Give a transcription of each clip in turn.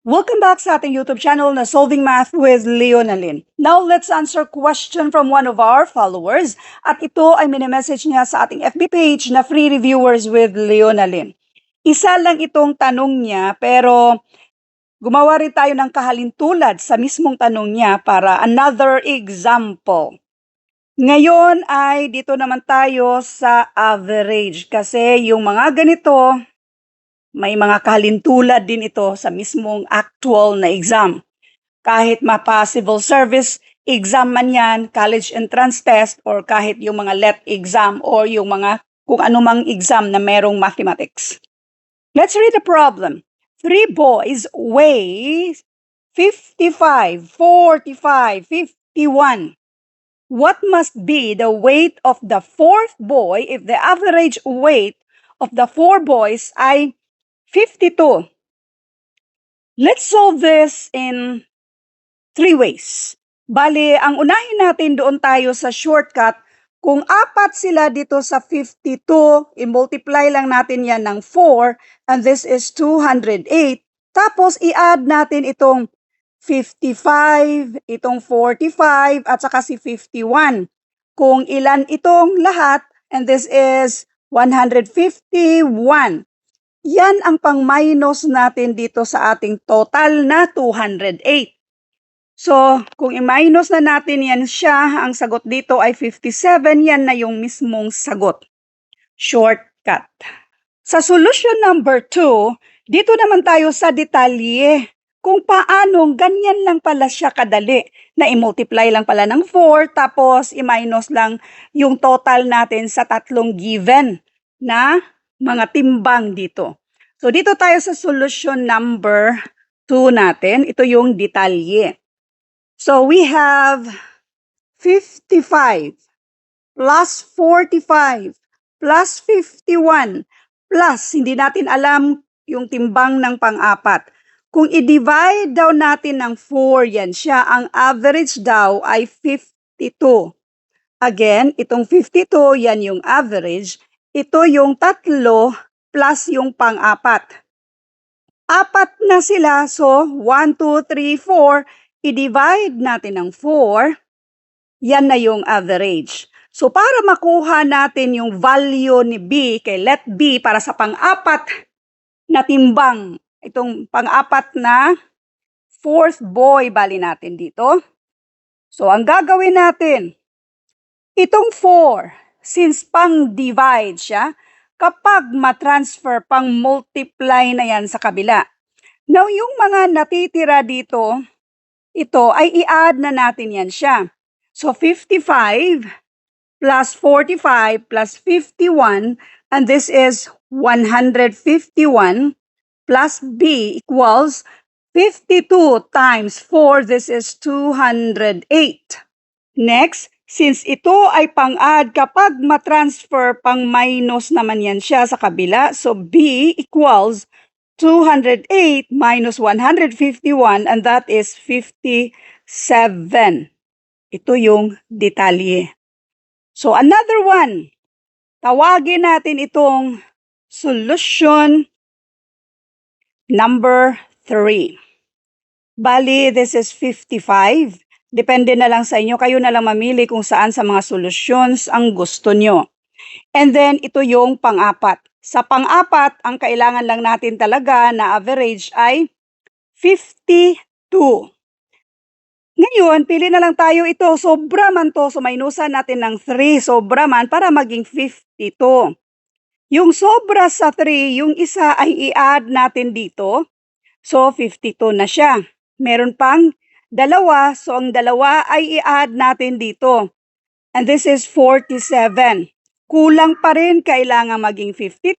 Welcome back sa ating YouTube channel na Solving Math with Leonalyn. Now, let's answer question from one of our followers. At ito ay mini-message niya sa ating FB page na Free Reviewers with Leonalyn. Isa lang itong tanong niya pero gumawa rin tayo ng kahalintulad sa mismong tanong niya para another example. Ngayon ay dito naman tayo sa average kasi yung mga ganito may mga kahalintulad din ito sa mismong actual na exam. Kahit civil service exam man yan, college entrance test, or kahit yung mga LET exam or yung mga kung anumang exam na merong mathematics. Let's read the problem. 3 boys weigh 55, 45, 51. What must be the weight of the fourth boy if the average weight of the 4 boys ay 52. Let's solve this in 3 ways. Bali, ang unahin natin doon tayo sa shortcut. Kung 4 sila dito sa 52, i-multiply lang natin yan ng 4, and this is 208. Tapos, i-add natin itong 55, itong 45, at saka si 51. Kung ilan itong lahat, and this is 151. Yan ang pang-minus natin dito sa ating total na 208. So, kung i-minus na natin yan siya, ang sagot dito ay 57, yan na yung mismong sagot. Shortcut. Sa solution number 2, dito naman tayo sa detalye. Kung paano ganyan lang pala siya kadali na i-multiply lang pala ng 4 tapos i-minus lang yung total natin sa tatlong given na mga timbang dito. So dito tayo sa solution number 2 natin. Ito yung detalye. So we have 55 plus 45 plus 51 plus hindi natin alam yung timbang ng pang-apat. Kung i-divide daw natin ng 4, yan siya. Ang average daw ay 52. Again, itong 52, yan yung average. Ito yung 3 plus yung pang-apat. 4 na sila, so 1, 2, 3, 4. I-divide natin ng 4, yan na yung average. So para makuha natin yung value ni B kay let B para sa pang-apat na timbang, itong pang-apat na fourth boy, bali natin dito. So, ang gagawin natin, itong 4, since pang-divide siya, kapag matransfer, pang-multiply na yan sa kabila. Now, yung mga natitira dito, ito ay i-add na natin yan siya. So, 55 plus 45 plus 51, and this is 151. Plus B equals 52 times 4, this is 208. Next, since ito ay pang-add, kapag matransfer, pang-minus naman yan siya sa kabila. So B equals 208 minus 151, and that is 57. Ito yung detalye. So another one, tawagin natin itong solution number 3. Bali, this is 55. Depende na lang sa inyo. Kayo na lang mamili kung saan sa mga solutions ang gusto nyo. And then, ito yung pang-apat. Sa pang-apat, ang kailangan lang natin talaga na average ay 52. Ngayon, pili na lang tayo ito. Sobra man to. So, minusan natin ng 3. Sobra man para maging 52. Yung sobra sa 3, yung isa ay i-add natin dito. So, 52 na siya. Meron pang dalawa. So, ang dalawa ay i-add natin dito. And this is 47. Kulang pa rin, kailangan maging 52.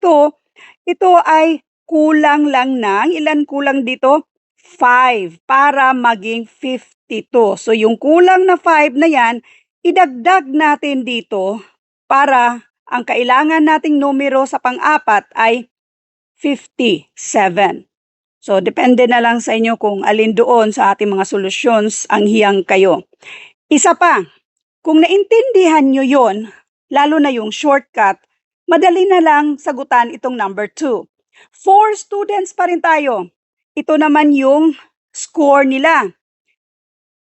Ito ay kulang lang ng, ilan kulang dito? 5 para maging 52. So, yung kulang na 5 na yan, idagdag natin dito para ang kailangan nating numero sa pang-apat ay 57. So, depende na lang sa inyo kung alin doon sa ating mga solutions ang hiyang kayo. Isa pa, kung naintindihan nyo yon, lalo na yung shortcut, madali na lang sagutan itong number 2. 4 students pa rin tayo. ito naman yung score nila.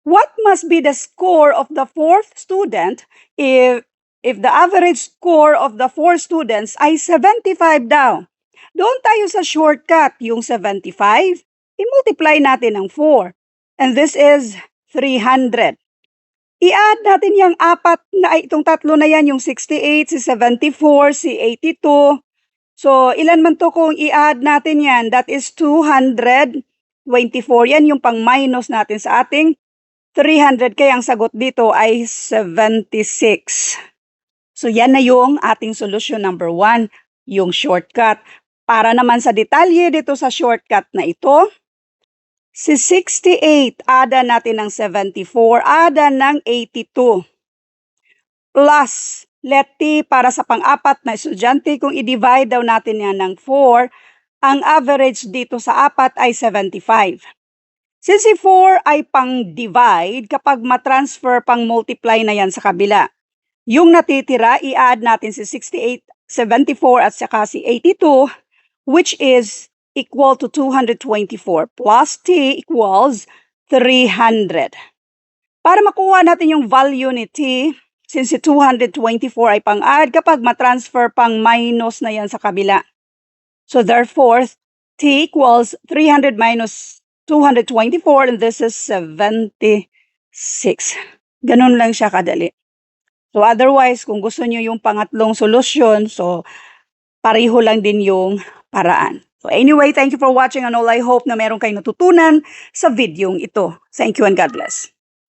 What must be the score of the fourth student if the average score of the four students ay 75 daw? Doon tayo sa shortcut, yung 75, i-multiply natin ng 4. And this is 300. I-add natin yung itong tatlo na yan, yung 68, si 74, si 82. So, ilan man to kung i-add natin yan? That is 224. Yan yung pang-minus natin sa ating 300. Kaya ang sagot dito ay 76. So, yan na yung ating solution number 1, yung shortcut. Para naman sa detalye dito sa shortcut na ito, si 68, ada natin ng 74, ada ng 82. Plus, let t para sa pang-apat na estudyante, kung i-divide daw natin yan ng 4, ang average dito sa apat ay 75. Since si 4 ay pang-divide, kapag matransfer pang-multiply na yan sa kabila, yung natitira, i-add natin si 68, 74 at saka si 82, which is equal to 224 plus t equals 300. Para makuha natin yung value ni t, since si 224 ay pang-add, kapag matransfer pang-minus na yan sa kabila. So therefore, t equals 300 minus 224, and this is 76. Ganun lang siya kadali. So otherwise, kung gusto nyo yung pangatlong solusyon, so pareho lang din yung paraan. So anyway, thank you for watching and all. I hope na meron kayong natutunan sa videong ito. Thank you and God bless.